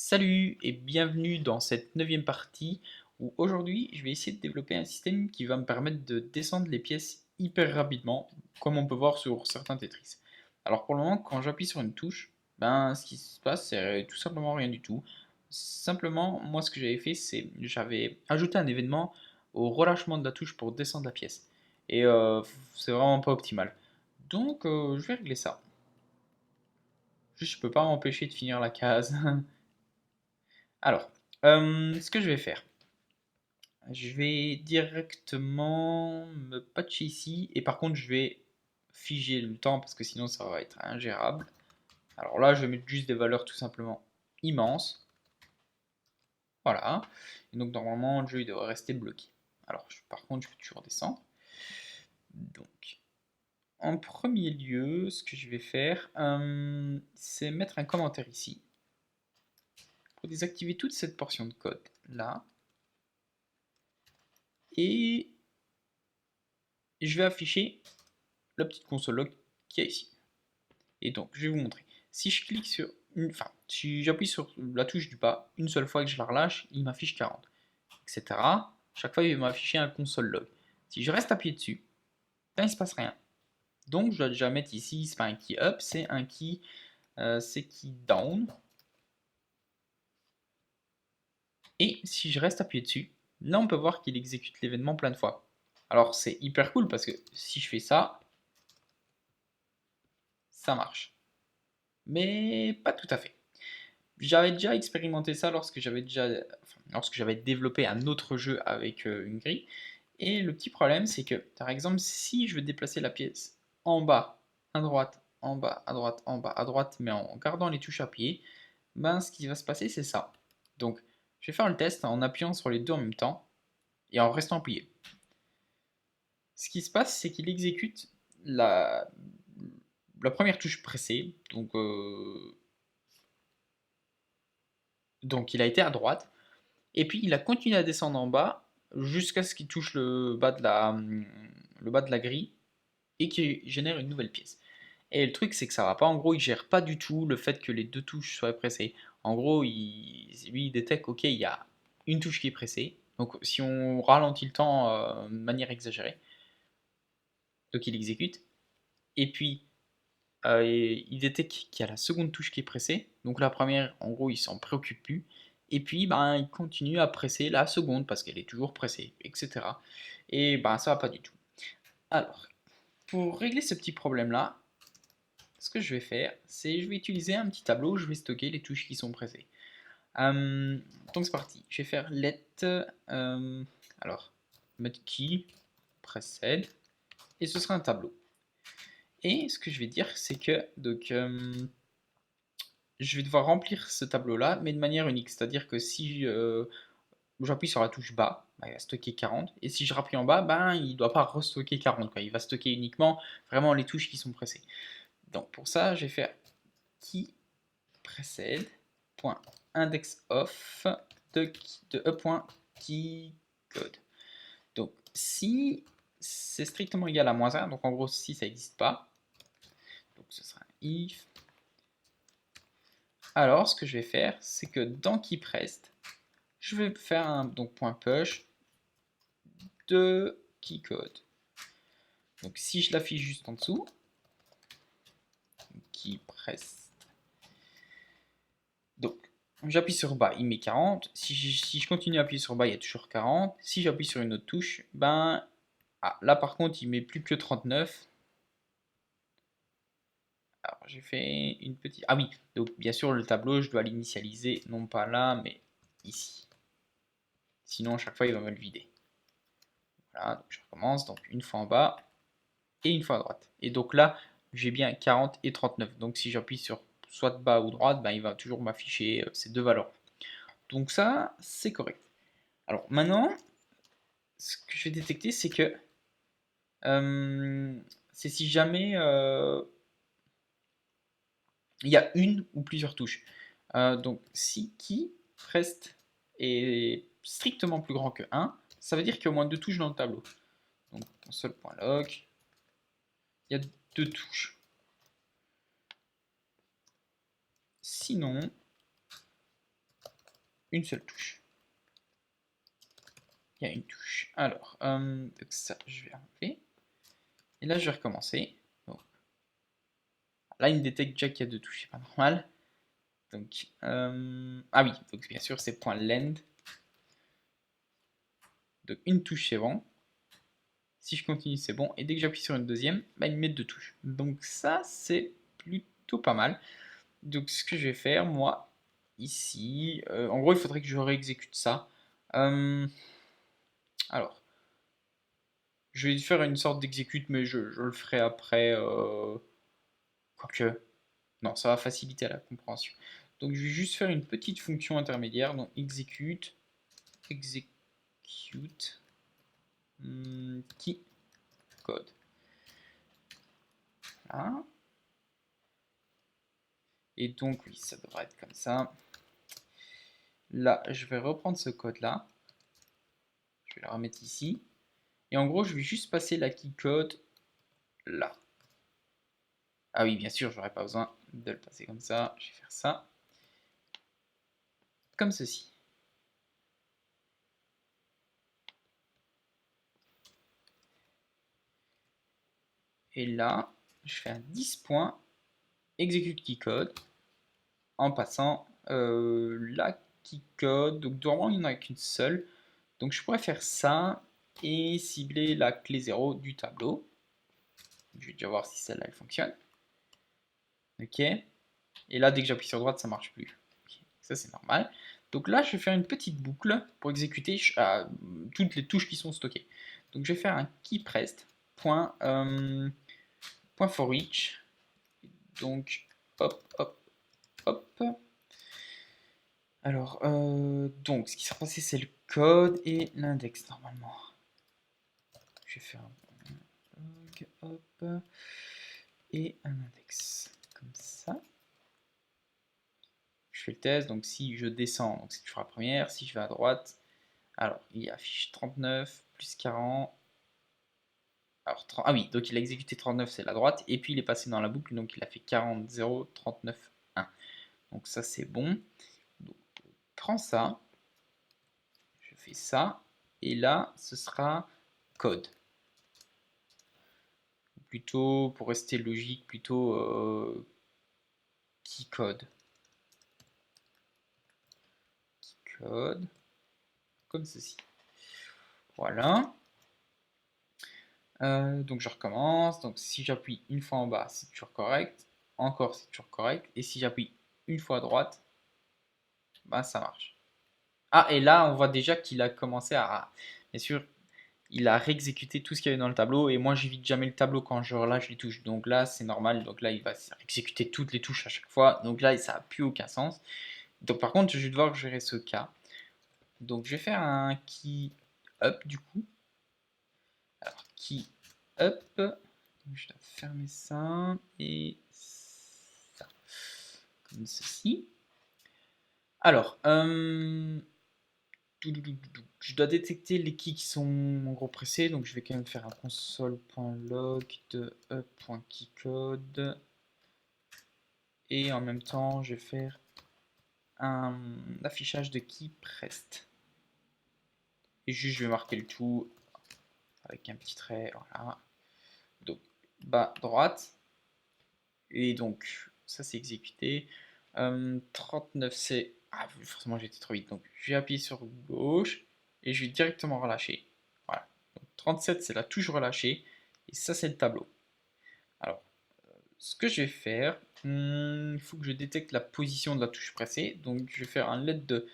Salut et bienvenue dans cette neuvième partie où aujourd'hui je vais essayer de développer un système qui va me permettre de descendre les pièces hyper rapidement, comme on peut voir sur certains Tetris. Alors pour le moment, quand j'appuie sur une touche, ben ce qui se passe c'est tout simplement rien du tout. Simplement, moi ce que j'avais fait c'est j'avais ajouté un événement au relâchement de la touche pour descendre la pièce. Et c'est vraiment pas optimal. Donc je vais régler ça. Juste je peux pas m'empêcher de finir la case. Alors, ce que je vais faire, je vais directement me patcher ici et par contre je vais figer le temps parce que sinon ça va être ingérable. Alors là je vais mettre juste des valeurs tout simplement immenses. Voilà. Et donc normalement le jeu il devrait rester bloqué. Alors par contre je peux toujours descendre. Donc en premier lieu ce que je vais faire c'est mettre un commentaire ici pour désactiver toute cette portion de code là. Et je vais afficher la petite console log qu'il y a ici. Et donc, je vais vous montrer. Si je clique sur si j'appuie sur la touche du bas, une seule fois que je la relâche, il m'affiche 40, etc. Chaque fois, il va m'afficher un console log. Si je reste appuyé dessus, ben, il ne se passe rien. Donc, je dois déjà mettre ici, c'est pas un key up, c'est un key, down. Et si je reste appuyé dessus, là, on peut voir qu'il exécute l'événement plein de fois. Alors, c'est hyper cool parce que si je fais ça, ça marche. Mais pas tout à fait. J'avais déjà expérimenté ça lorsque j'avais développé un autre jeu avec une grille. Et le petit problème, c'est que, par exemple, si je veux déplacer la pièce en bas, à droite, en bas, à droite, en bas, à droite, mais en gardant les touches appuyées, ben ce qui va se passer, c'est ça. Donc, je vais faire le test en appuyant sur les deux en même temps et en restant appuyé. Ce qui se passe, c'est qu'il exécute la, la première touche pressée, donc il a été à droite. Et puis il a continué à descendre en bas jusqu'à ce qu'il touche le bas de la grille et qu'il génère une nouvelle pièce. Et le truc, c'est que ça va pas. En gros, il gère pas du tout le fait que les deux touches soient pressées. En gros, lui, il détecte, ok, il y a une touche qui est pressée. Donc, si on ralentit le temps de manière exagérée, donc il exécute. Et puis, il détecte qu'il y a la seconde touche qui est pressée. Donc la première, en gros, il s'en préoccupe plus. Et puis, ben, il continue à presser la seconde parce qu'elle est toujours pressée, etc. Et ben, ça va pas du tout. Alors, pour régler ce petit problème-là, ce que je vais faire, c'est je vais utiliser un petit tableau où je vais stocker les touches qui sont pressées. Donc c'est parti. Je vais faire let, alors, mode key, précède, et ce sera un tableau. Et ce que je vais dire, c'est que donc je vais devoir remplir ce tableau-là, mais de manière unique. C'est-à-dire que si j'appuie sur la touche bas, bah, il va stocker 40. Et si je rappuie en bas, ben, il ne doit pas restocker 40, quoi. Il va stocker uniquement vraiment les touches qui sont pressées. Donc pour ça, je vais faire qui précède .index of de e.keycode. Donc si c'est strictement égal à -1, donc en gros si ça n'existe pas, donc ce sera un if. Alors ce que je vais faire, c'est que dans keyPressed, je vais faire un point push de keycode. Donc si je l'affiche juste en dessous, keyPressed. Donc j'appuie sur bas, il met 40. Si je continue à appuyer sur bas, il y a toujours 40. Si j'appuie sur une autre touche, ben là par contre il met plus que 39. Alors j'ai fait une petite... Ah oui, donc bien sûr le tableau je dois l'initialiser non pas là mais ici. Sinon à chaque fois il va me le vider. Voilà, donc je recommence, donc une fois en bas et une fois à droite. Et donc là j'ai bien 40 et 39. Donc si j'appuie sur soit bas ou droite, ben, il va toujours m'afficher ces deux valeurs. Donc ça c'est correct. Alors maintenant, ce que je vais détecter c'est que c'est si jamais il y a une ou plusieurs touches. Donc si qui reste est strictement plus grand que 1, ça veut dire qu'il y a au moins deux touches dans le tableau. Donc console.log, il y a deux touches. Sinon, une seule touche. Il y a une touche. Alors, donc ça, je vais enlever. Et là, je vais recommencer. Donc, là, il me détecte déjà qu'il y a deux touches, c'est pas normal. Donc, ah oui, donc bien sûr, c'est .lend. Donc, une touche, c'est bon. Si je continue, c'est bon. Et dès que j'appuie sur une deuxième, bah, il me met deux touches. Donc, ça, c'est plutôt pas mal. Donc, ce que je vais faire, moi, ici, en gros, il faudrait que je réexécute ça. Alors, je vais faire une sorte d'exécute, mais je le ferai après. Quoique, non, ça va faciliter la compréhension. Donc, je vais juste faire une petite fonction intermédiaire. Donc, execute key code. Voilà. Et donc, oui, ça devrait être comme ça. Là, je vais reprendre ce code-là. Je vais le remettre ici. Et en gros, je vais juste passer la key code là. Ah oui, bien sûr, j'aurais pas besoin de le passer comme ça. Je vais faire ça. Comme ceci. Et là, je fais un 10 points, execute key code, en passant la key code. Donc, normalement, il n'y en a qu'une seule. Donc, je pourrais faire ça et cibler la clé 0 du tableau. Je vais déjà voir si celle-là, elle fonctionne. Ok. Et là, dès que j'appuie sur droite, ça marche plus. Okay. Ça, c'est normal. Donc là, je vais faire une petite boucle pour exécuter toutes les touches qui sont stockées. Donc, je vais faire un keyPressed point for each. Donc, hop, hop, hop. Alors, donc, ce qui sera passé, c'est le code et l'index, normalement. Je vais faire un log, hop, et un index, comme ça. Je fais le test, donc si je descends, donc c'est toujours la première, si je vais à droite, alors il affiche 39 plus 40. Alors, ah oui, donc il a exécuté 39, c'est la droite, et puis il est passé dans la boucle, donc il a fait 40, 0, 39, 1. Donc ça c'est bon. Donc, je prends ça, je fais ça, et là ce sera code. Plutôt, pour rester logique, plutôt key code. Key code, comme ceci. Voilà. Donc je recommence. Donc si j'appuie une fois en bas, c'est toujours correct. Encore, c'est toujours correct. Et si j'appuie une fois à droite, bah ça marche. Ah, et là, on voit déjà qu'il a commencé à... Bien sûr, il a réexécuté tout ce qu'il y avait dans le tableau. Et moi, j'évite jamais le tableau quand je relâche les touches. Donc là, c'est normal. Donc là, il va exécuter toutes les touches à chaque fois. Donc là, ça n'a plus aucun sens. Donc par contre, je vais devoir gérer ce cas. Donc je vais faire un key up du coup. Alors, key up. Je dois fermer ça et ça. Comme ceci. Alors, je dois détecter les keys qui sont repressés, donc je vais quand même faire un console.log de up.keycode. Et en même temps, je vais faire un affichage de key pressed. Et juste, je vais marquer le tout avec un petit trait, voilà. Donc, bas droite. Et donc, ça c'est exécuté. 39 c'est... Ah, forcément j'ai été trop vite. Donc, je vais appuyer sur gauche et je vais directement relâcher. Voilà. Donc, 37 c'est la touche relâchée. Et ça c'est le tableau. Alors, ce que je vais faire, il faut que je détecte la position de la touche pressée. Donc, je vais faire un let de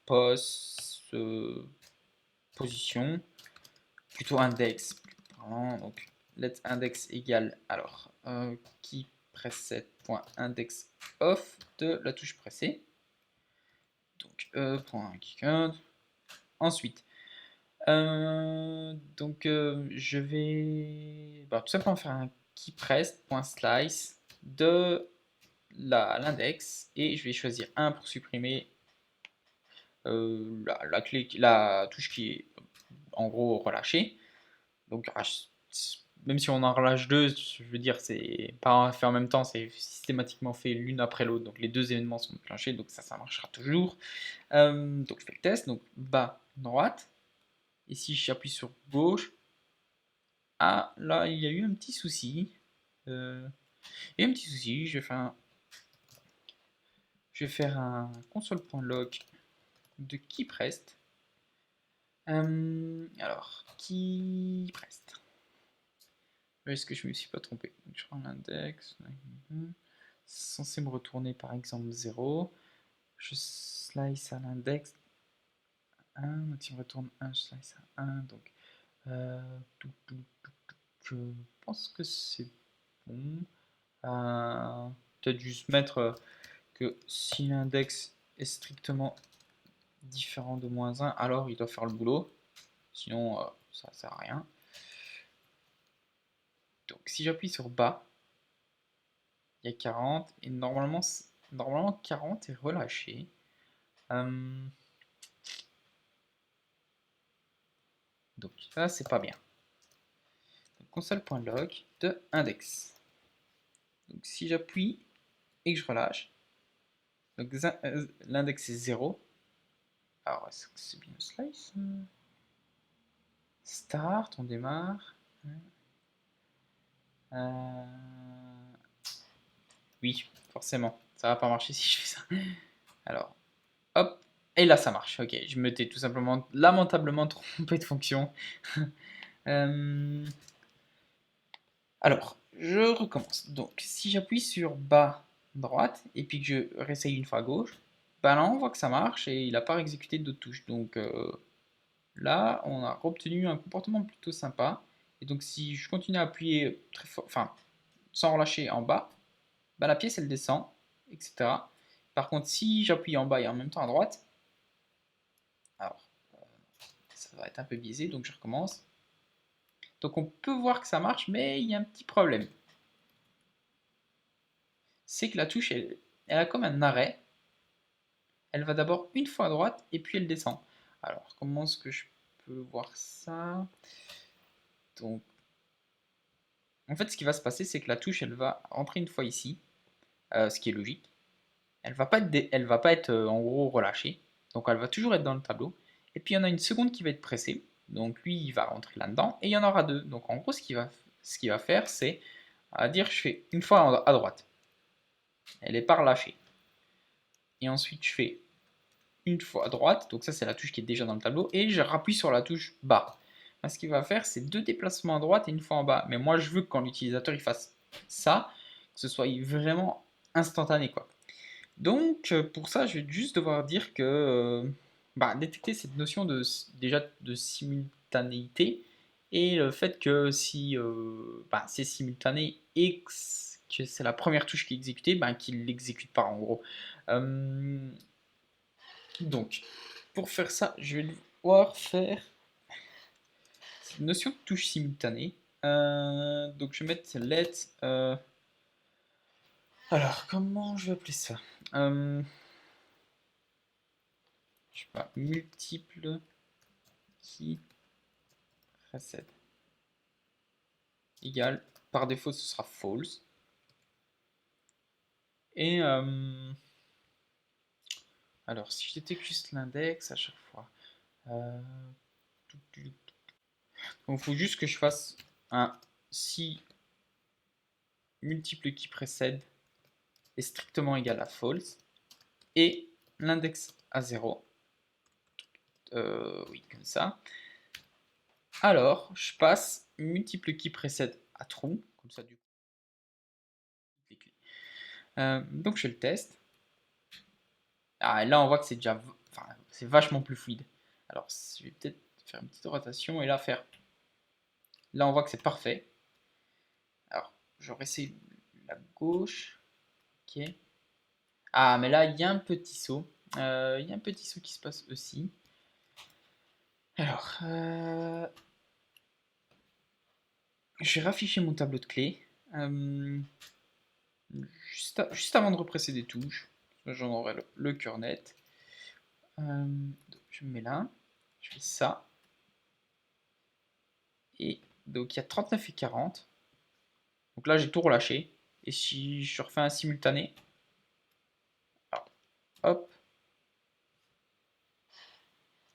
pos position, plutôt index. Donc, let index égale, alors, qui preset.index off de la touche pressée. Donc, .keycode. Ensuite, je vais tout simplement faire un keypressed.slice de l'index et je vais choisir 1 pour supprimer la touche qui est en gros relâchée. Donc même si on en relâche deux, je veux dire, c'est pas fait en même temps, c'est systématiquement fait l'une après l'autre. Donc les deux événements sont déclenchés, donc ça marchera toujours. Donc je fais le test, donc bas, droite. Et si j'appuie sur gauche, ah là il y a eu un petit souci. Et un petit souci, je vais faire un console.log de KeyPressed. Alors, KeyPressed. Est-ce que je me suis pas trompé? Je prends l'index. C'est censé me retourner par exemple 0. Je slice à l'index 1. Donc il me retourne 1, je slice à 1. Donc, je pense que c'est bon. Peut-être juste mettre que si l'index est strictement différent de -1, alors il doit faire le boulot. Sinon, ça sert à rien. Donc si j'appuie sur bas, il y a 40 et normalement 40 est relâché. Donc ça c'est pas bien. Console.log de index. Donc si j'appuie et que je relâche, donc l'index est 0. Alors est-ce que c'est bien slice? Start, on démarre. Oui, forcément, ça va pas marcher si je fais ça. Alors, hop, et là ça marche. Ok, je me t'ai tout simplement lamentablement trompé de fonction. Alors, je recommence. Donc, si j'appuie sur bas droite et puis que je réessaye une fois à gauche, ben là on voit que ça marche et il n'a pas exécuté d'autres touches. Donc là, on a obtenu un comportement plutôt sympa. Et donc, si je continue à appuyer très fort, enfin, sans relâcher en bas, ben la pièce elle descend, etc. Par contre, si j'appuie en bas et en même temps à droite, alors ça va être un peu biaisé, donc je recommence. Donc on peut voir que ça marche, mais il y a un petit problème. C'est que la touche, elle a comme un arrêt. Elle va d'abord une fois à droite et puis elle descend. Alors comment est-ce que je peux voir ça? Donc en fait ce qui va se passer c'est que la touche elle va rentrer une fois ici, ce qui est logique. Elle va pas être en gros relâchée, donc elle va toujours être dans le tableau. Et puis il y en a une seconde qui va être pressée, donc lui il va rentrer là-dedans et il y en aura deux. Donc en gros ce qu'il va faire c'est à dire je fais une fois à droite, elle est pas relâchée. Et ensuite je fais une fois à droite, donc ça c'est la touche qui est déjà dans le tableau, et je rappuie sur la touche bas. Là, ce qu'il va faire, c'est deux déplacements à droite et une fois en bas. Mais moi, je veux que quand l'utilisateur il fasse ça, que ce soit vraiment instantané, quoi. Donc, pour ça, je vais juste devoir dire que détecter cette notion déjà de simultanéité et le fait que si c'est simultané et que c'est la première touche qui est exécutée, qu'il ne l'exécute pas en gros. Donc, pour faire ça, je vais devoir faire cette notion de touche simultanée. Donc, je vais mettre let. Alors, comment je vais appeler ça? Je sais pas, multiple qui précède égal, par défaut ce sera false. Et alors si j'étais juste l'index à chaque fois, donc il faut juste que je fasse un si multiple qui précède est strictement égal à false et l'index à 0. Oui, comme ça. Alors, je passe multiple qui précède à true, comme ça du coup. Donc je le teste. Ah, et là on voit que c'est déjà, c'est vachement plus fluide. Alors je vais peut-être faire une petite rotation et là faire. Là on voit que c'est parfait. Alors j'aurais essayé la gauche. Ok. Ah mais là il y a un petit saut. Il y a un petit saut qui se passe aussi. Alors je vais rafficher mon tableau de clés. Juste avant de represser des touches. J'en aurai le cœur net. Je me mets là. Je fais ça. Et Donc il y a 39 et 40. Donc là, j'ai tout relâché. Et si je refais un simultané, hop,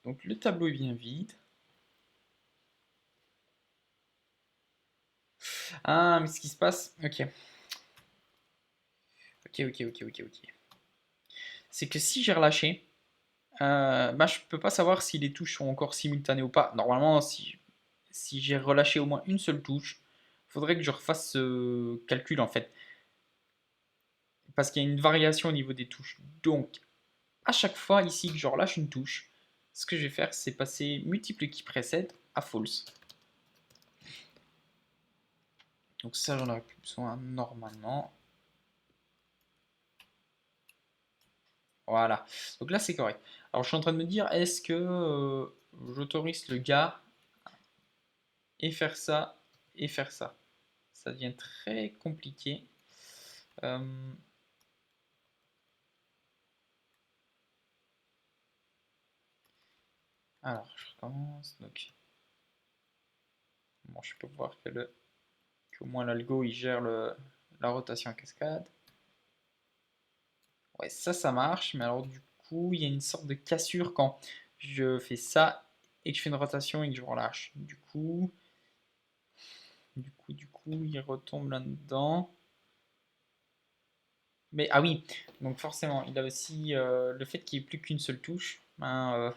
donc le tableau est bien vide. Ah, mais ce qui se passe, ok. Ok. C'est que si j'ai relâché, bah, je peux pas savoir si les touches sont encore simultanées ou pas. Normalement, si j'ai relâché au moins une seule touche, il faudrait que je refasse ce calcul en fait. Parce qu'il y a une variation au niveau des touches. Donc, à chaque fois ici que je relâche une touche, ce que je vais faire, c'est passer multiple qui précède à false. Donc ça, j'en aurais plus besoin normalement. Voilà. Donc là, c'est correct. Alors, je suis en train de me dire, est-ce que j'autorise le gars et faire ça et faire ça? Ça devient très compliqué. Euh, alors, je recommence. Donc, bon, je peux voir qu'au moins l'algo, il gère la rotation en cascade. Ouais, ça marche. Mais alors, du coup, il y a une sorte de cassure quand je fais ça et que je fais une rotation et que je relâche. Du coup, il retombe là-dedans. Mais ah oui, donc forcément, il a aussi le fait qu'il n'y ait plus qu'une seule touche. Ben,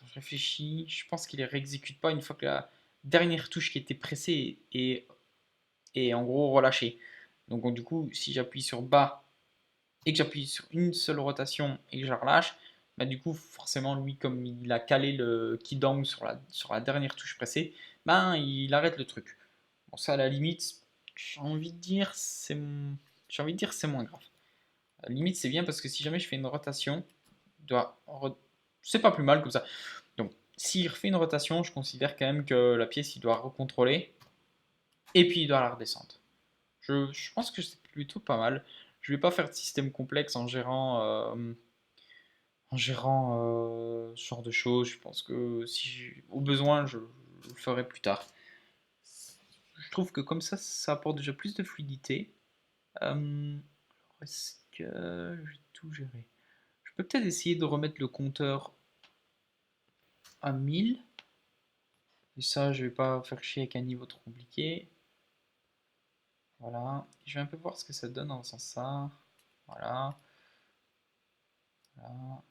je réfléchis, je pense qu'il ne réexécute pas une fois que la dernière touche qui était pressée est en gros relâchée. Donc du coup, si j'appuie sur bas et que j'appuie sur une seule rotation et que je la relâche, bah, du coup, forcément, lui, comme il a calé le keydown sur la dernière touche pressée, ben, il arrête le truc. Bon, ça, à la limite, j'ai envie de dire, j'ai envie de dire, c'est moins grave. Limite, c'est bien parce que si jamais je fais une rotation, c'est pas plus mal comme ça. Donc, s'il refait une rotation, je considère quand même que la pièce, il doit recontrôler et puis il doit la redescendre. Je pense que c'est plutôt pas mal. Je vais pas faire de système complexe en gérant ce genre de choses. Je pense que si au besoin, je le ferai plus tard. Je trouve que comme ça apporte déjà plus de fluidité. Est-ce que je vais tout gérer? Je peux peut-être essayer de remettre le compteur à 1000. Et ça, je vais pas faire chier avec un niveau trop compliqué. Voilà. Je vais un peu voir ce que ça donne en faisant ça. Voilà. Voilà.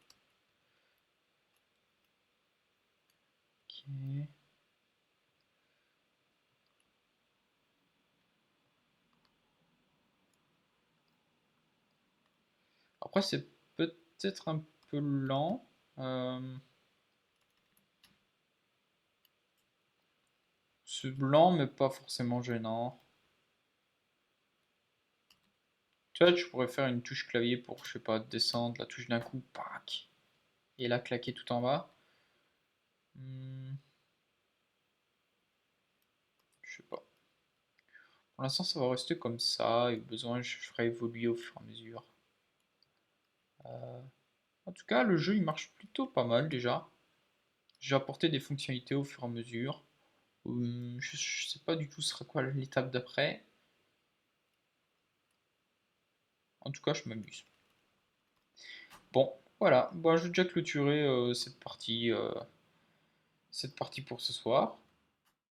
Ok. Après, c'est peut-être un peu lent. Euh, c'est lent, mais pas forcément gênant. Tu vois, je pourrais faire une touche clavier pour, je sais pas, descendre la touche d'un coup, pac, et la claquer tout en bas. Hmm, je sais pas. Pour l'instant, ça va rester comme ça, et au besoin, je ferai évoluer au fur et à mesure. Euh, En tout cas, le jeu, il marche plutôt pas mal déjà. J'ai apporté des fonctionnalités au fur et à mesure. Je sais pas du tout ce sera quoi l'étape d'après. En tout cas, je m'amuse. Bon, voilà. Bon, je vais déjà clôturer cette partie pour ce soir.